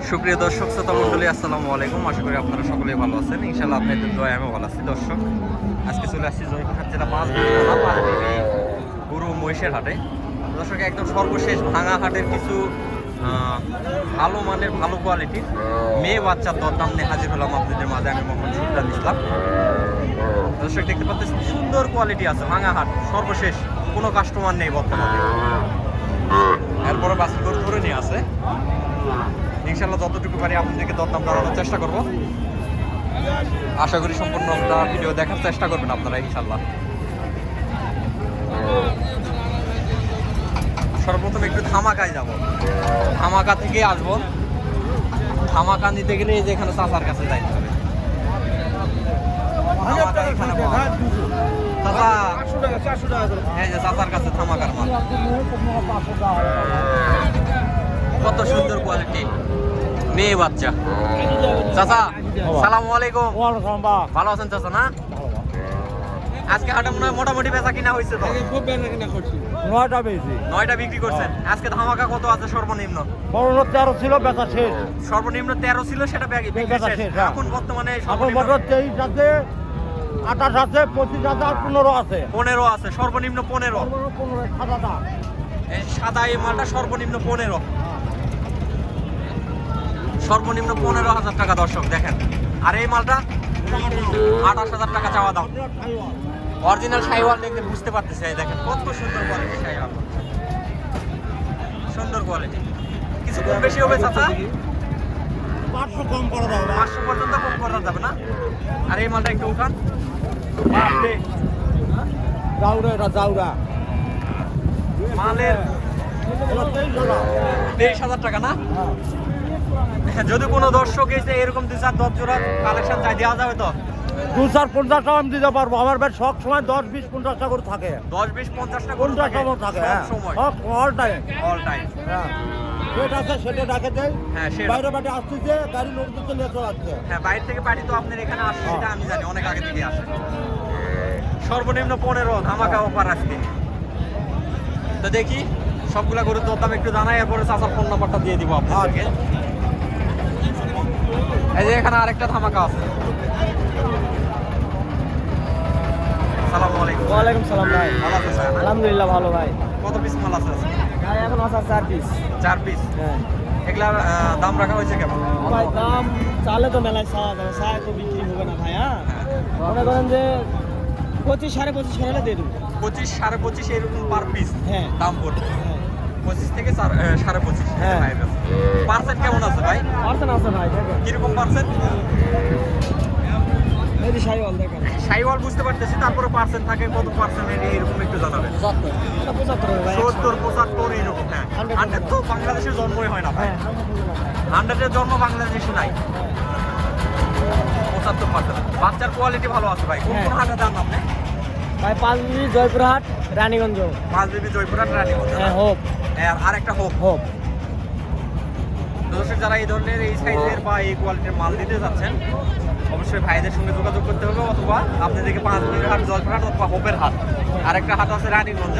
সুপ্রিয় দর্শক শ্রোতা মণ্ডলী, আসসালামু আলাইকুম। আশা করি আপনারা সকলেই ভালো আছেন। ইনশাআল্লাহ আপনাদের দোয়ায় আমি ভালো আছি। দর্শক, আজকে চলে আসছি জয়পুরহাট জেলা গরু মহিষের হাটে। দর্শক, একদম সর্বশেষ ভাঙা হাটের কিছু ভালো মানের ভালো কোয়ালিটির মেয়ে বাচ্চার দরদাম নিয়ে হাজির হলাম আপনাদের মাঝে। আমি মোহাম্মদ সুলতান ইসলাম। দর্শক, দেখতে পাচ্ছেন সুন্দর কোয়ালিটি আছে। ভাঙা হাট সর্বশেষ, কোনো কাস্টমার নেই বর্তমানে। এরপরে বাসি গরু ধরে নিয়ে আছে। ইনশাল্লাহ যতটুকু পারি আপনাদেরকে দরদাম জানানোর চেষ্টা করব। আশা করি সম্পূর্ণ ভিডিও দেখার চেষ্টা করবেন আপনারা ইনশাল্লাহ। সর্বপ্রথম একটু ধামাকায় যাব। ধামাকা থেকে আসবো। ধামাকা নিতে গেলে এই যে এখানে চাচার কাছে যাইতে হবে। এই যে চাচার কাছে ধামাকার মাল। কত সুন্দর কোয়ালিটি মেয়ে বাচ্চা। চাচা, সালামু আলাইকুম। ভালো আছেন চাচা? না, আজকে হাটে মনে হয় মোটামুটি বেচা কিনা হয়েছে তো? খুব বেচা কিনা করছি। 9টা বিক্রি করছেন। আজকে ধামাকা কত আছে সর্বনিম্ন? 13 ছিল, বেচা শেষ। সর্বনিম্ন 13 ছিল, সেটা বিক্রি শেষ। এখন বর্তমানে 23 আছে, 28 আছে, 25 আছে, আর 15 আছে। 15 আছে, সর্বনিম্ন 15। সাদাটা এই সাদা এই মালটা সর্বনিম্ন 15। সর্বনিম্ন 15,000 টাকা। দর্শক দেখেন, আর এই মালটা 28,000 টাকা চাওয়া দাম। অরিজিনাল শাইওয়াল দেখতে বুঝতে পারতেছে। দেখেন কত সুন্দর কোয়ালিটি শাইওয়াল, সুন্দর কোয়ালিটি। কিছু কম বেশি হবে চাচা? 500 কম করা যাবে, 500 পর্যন্ত কম করা যাবে না? আর এই মালটা একটু উঠান। জাউরা, এটা জাউরা মালের 23,000 টাকা না? যদি কোনো দর্শক এসে এরকম 2-4-10 জোড়া কালেকশন চাই, দেওয়া যাবে তো? 2-4-50 টাকা আমি দিতে পারবো। আমার ব্যাট সব সময় 10-20-50 টাকা করে থাকে। 10-20-50 টাকা 50 টাকা থাকে, হ্যাঁ, সময় অল টাইম। All time. হ্যাঁ, সেটা আছে, সেটা ডাকে দেয়। হ্যাঁ, বাইরে বাটে আসতেছে, গাড়ি লোক দিতে নিয়ে চলে আসছে। হ্যাঁ, বাইরে থেকে পার্টি তো আপনার এখানে আসছে, সেটা আমি জানি, অনেক আগে থেকে আসে। সর্বনিম্ন 15 ধামাকা অফার আজকে। তো দেখি সবগুলা গরুর দরদাম একটু জানাই, এরপরে চাচার ফোন নাম্বারটা দিয়ে দিব আপনাদেরকে। এই যে এখানে আরেকটা ধামাকা আছে। আসসালামু আলাইকুম। ওয়ালাইকুম সালাম ভাই। ভালো আছেন স্যার? আলহামদুলিল্লাহ ভালো ভাই। কত পিস মাল আছে? ভাই এখন আছে 4 পিস। 4 পিস। হ্যাঁ এগুলার দাম রাখা হয়েছে কেমন? ভাই, দাম চালে তো মেলায় চাওয়া যাবে, চায় তো বিক্রি হবে না ভাই। হ্যাঁ, মনে করেন যে 25-25.5 হলে দিয়ে দেবো। 25-25.5 এরকম পার পিস হ্যাঁ। দাম পড়বে। 25 থেকে 25.5। হ্যাঁ। পার্সেন্ট কেমন আছে ভাই? পার্সেন্ট আছে ভাই, দেখেন কিরকম পার্সেন্ট? এই যে শাইওয়াল দেখেন। শাইওয়াল বুঝতে পারতেছি, তারপরে পার্সেন্ট থাকে কত পার্সেন্ট এরকম একটু জানাবেন। 75 হবে ভাই। 70-75 এরকম। হ্যাঁ, 100 তো বাংলাদেশে জন্মই হয় না ভাই। হ্যাঁ, 100-এর জন্ম বাংলাদেশে নাই। 75%। বাচ্চার কোয়ালিটি ভালো আছে ভাই। কোন কোন হাটে দাম আপনি? ভাই পাঁচবিবি, জয়পুরহাট, রানীগঞ্জ। 5 বিবি, জয়পুরহাট, রানীগঞ্জ। হ্যাঁ, হোপ আর একটা হোপ। হোপ। দর্শক, যারা এই ধরনের এই সাইজের বা এই কোয়ালিটির মাল দিতে যাচ্ছেন, অবশ্যই ভাইদের সঙ্গে যোগাযোগ করতে হবে, অথবা আপনাদেরকে 5 বিবির হাট, জয়পুরহাট অথবা হোপের হাট। আরেকটা হাট আছে রানীগঞ্জ।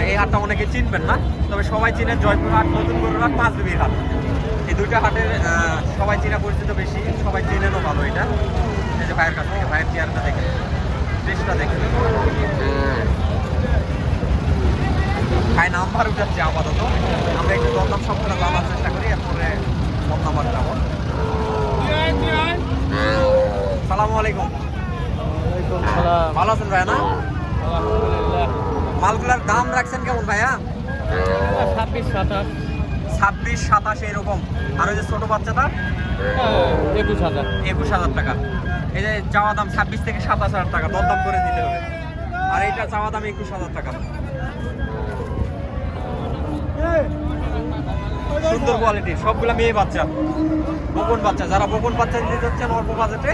এই হাটটা অনেকে চিনবেন না, তবে সবাই চিনেন জয়পুরহাট, নতুন গরুরহাট, 5 বিবির হাট। এই দুইটা হাটের সবাই চিনা পরিচিত বেশি, সবাই চিনেনও ভালো। এটা এই যে ভাইয়ের কাছ থেকে, ভাইয়ের চেয়ারটা দেখেন, ড্রেসটা দেখেন। ভাই নাম্বার উঠাচ্ছে আপাতত, আমরা একটু দরদাম সবটা জানার চেষ্টা করি, এরপরে ফোন নাম্বার যাবো। সালামু আলাইকুম। ভালো আছেন ভাইয়া? না, মালগুলার দাম রাখছেন কেমন ভাইয়া? 26-27। 26-27 এরকম। আর ওই যে ছোট বাচ্চাটা 21,000 টাকা। এই যে চাওয়া দাম 26 থেকে 27,000 টাকা, দরদাম করে দিতে হবে। আর এইটা চাওয়া দাম 21,000 টাকা। সুন্দর কোয়ালিটি, সবগুলা মেয়ে বাচ্চা, বকন বাচ্চা। যারা বকন বাচ্চা নিতে যাচ্ছেন অল্প বাজেটে।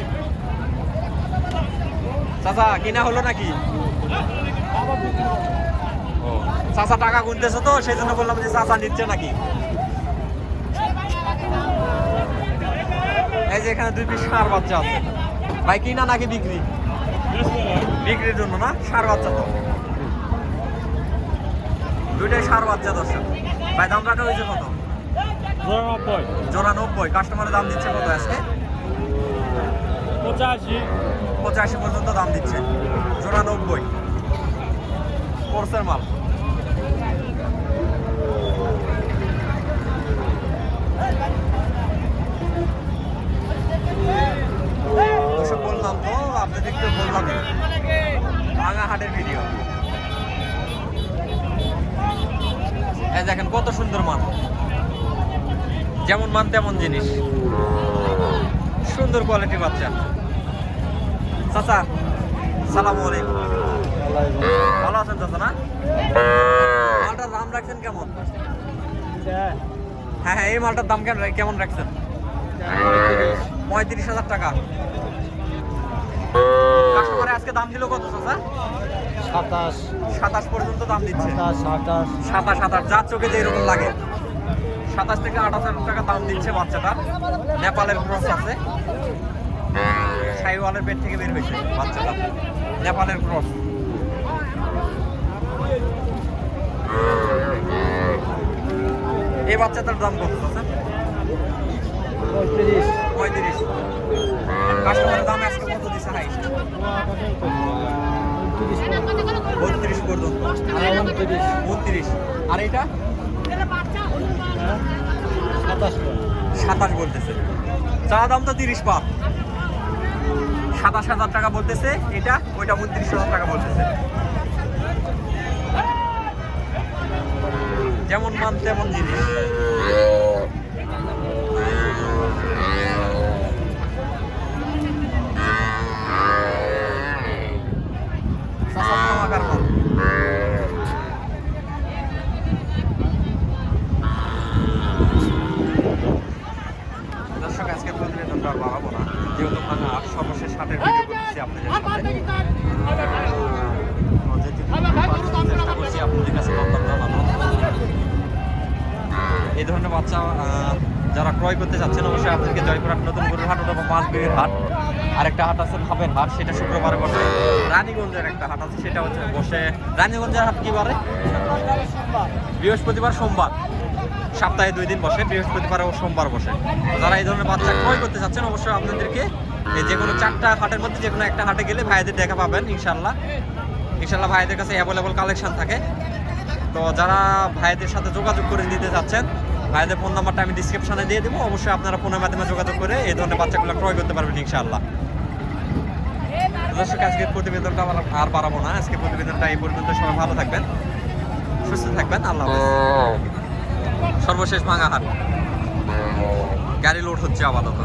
চাচা কিনা হলো নাকি? ও, চাচা টাকা গুনতেছে তো, সেই জন্য বললাম যে চাচা নিচ্ছে নাকি। এই যে এখানে 2 পিস ষাঁড় বাচ্চা আছে ভাই। কিনা নাকি বিক্রি? বিক্রির জন্য না, ষাঁড় বাচ্চা তো। দুইটাই ষাঁড় বাচ্চা। দর্শক ভাই, দাম রাখা হয়েছে কত? জোড়া 90। কাস্টমারের দাম দিচ্ছে কত আজকে? 85 পর্যন্ত দাম দিচ্ছে। জোড়া 90। কোর্সের মাল। দর্শক বললাম তো আপনাদের একটু বললাম ভাঙা হাটের ভিডিও। এই দেখেন কত সুন্দর মান, যেমন মান তেমন জিনিস, সুন্দর কোয়ালিটির বাচ্চা। চাচা সালাম আলাইকুম, ভালো আছেন চাচা? না মালটার দাম রাখছেন কেমন? হ্যাঁ হ্যাঁ, এই মালটার দাম কেমন রাখছেন? 35,000 টাকা। কাস্টমারে আজকে দাম দিল কত চাচা? 27 পর্যন্ত দাম দিচ্ছে। 27 যা চোখে যে এরকম লাগে। 27 থেকে 28,000 টাকা দাম দিচ্ছে বাচ্চাটা। নেপালের ক্রস আছে, শাহিওয়ালের পেট থেকে বের হয়েছে বাচ্চাটা, নেপালের ক্রস। এই বাচ্চাটার দাম কত চাচা? 35। কাস্টমারের দাম আজকে কত দিচ্ছে? হাই 32 পর্যন্ত। 29। আর এটা 27 বলতেছে। চা দাম তো 30 পা। 27,000 টাকা বলতেছে এটা, ওইটা 29,000 টাকা বলতেছে। যেমন মান তেমন জিনিস। দর্শক আজকে প্রতিবেদনটা আর বাড়াবো না, যেহেতু ভাঙা সর্বশেষ হাটের ভিডিও করতেছি আপনাদের সাথে। চেষ্টা করছি আপনাদের কাছে দরদাম জানানো। এই ধরনের বাচ্চা যারা ক্রয় করতে চাচ্ছেন অবশ্যই আপনাদেরকে জয়পুরহাট নতুন গরুর হাট অথবা পাঁচবিবির হাট, আরেকটা হাট আছে ভাবের হাট, সেটা শুক্রবারে বসে। রানীগঞ্জের একটা হাট আছে, সেটা হচ্ছে বসে। রানীগঞ্জের হাট কি বারে? বৃহস্পতিবার সোমবার, সপ্তাহে 2 দিন বসে, বৃহস্পতিবার ও সোমবার বসে। যারা এই ধরনের বাচ্চা ক্রয় করতে চাচ্ছেন অবশ্যই আপনাদেরকে যে কোনো 4টা হাটের মধ্যে যে কোনো একটা হাটে গেলে ভাইদের দেখা পাবেন ইনশাল্লাহ। ভাইদের কাছে অ্যাভেলেবল কালেকশন থাকে। তো যারা ভাইদের সাথে যোগাযোগ করে দিতে চাচ্ছেন, ভাইদের ফোন নাম্বারটা আমি ডিসক্রিপশনে দিয়ে দেবো, অবশ্যই আপনারা ফোনের মাধ্যমে যোগাযোগ করে এই ধরনের বাচ্চাগুলো ক্রয় করতে পারবেন ইনশাআল্লাহ। দর্শক আজকের প্রতিবেদনটা আর বাড়াবো না, আজকে প্রতিবেদনটা এই পর্যন্ত। সবাই ভালো থাকবেন, সুস্থ থাকবেন, আল্লাহ হাফেজ। সর্বশেষ ভাঙা হাট, গাড়ি লোড হচ্ছে আপাতত।